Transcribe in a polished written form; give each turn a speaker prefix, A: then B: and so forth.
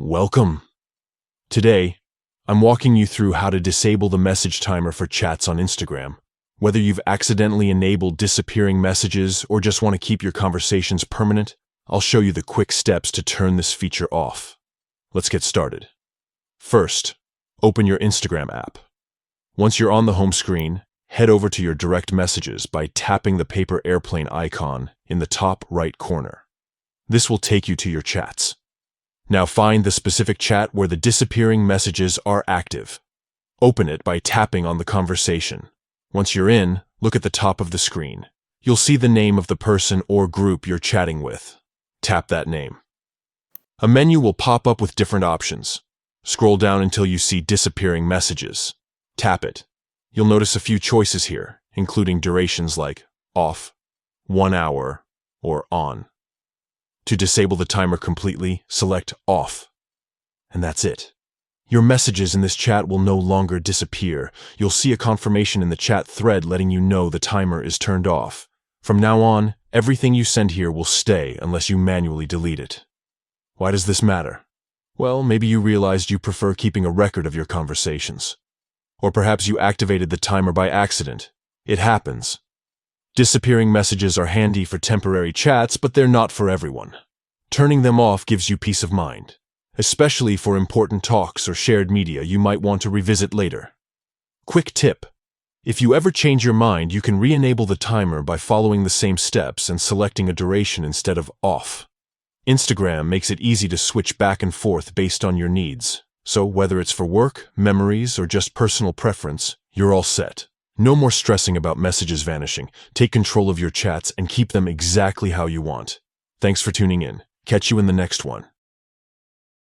A: Welcome. Today, I'm walking you through how to disable the message timer for chats on Instagram. Whether you've accidentally enabled disappearing messages or just want to keep your conversations permanent, I'll show you the quick steps to turn this feature off. Let's get started. First, open your Instagram app. Once you're on the home screen, head over to your direct messages by tapping the paper airplane icon in the top right corner. This will take you to your chats. Now find the specific chat where the disappearing messages are active. Open it by tapping on the conversation. Once you're in, look at the top of the screen. You'll see the name of the person or group you're chatting with. Tap that name. A menu will pop up with different options. Scroll down until you see disappearing messages. Tap it. You'll notice a few choices here, including durations like off, 1 hour, or on. To disable the timer completely, select off. And that's it. Your messages in this chat will no longer disappear. You'll see a confirmation in the chat thread letting you know the timer is turned off. From now on, everything you send here will stay unless you manually delete it. Why does this matter? Well, maybe you realized you prefer keeping a record of your conversations. Or perhaps you activated the timer by accident. It happens. Disappearing messages are handy for temporary chats, but they're not for everyone. Turning them off gives you peace of mind, especially for important talks or shared media you might want to revisit later. Quick tip: if you ever change your mind, you can re-enable the timer by following the same steps and selecting a duration instead of off. Instagram makes it easy to switch back and forth based on your needs, so whether it's for work, memories, or just personal preference, you're all set. No more stressing about messages vanishing. Take control of your chats and keep them exactly how you want. Thanks for tuning in. Catch you in the next one.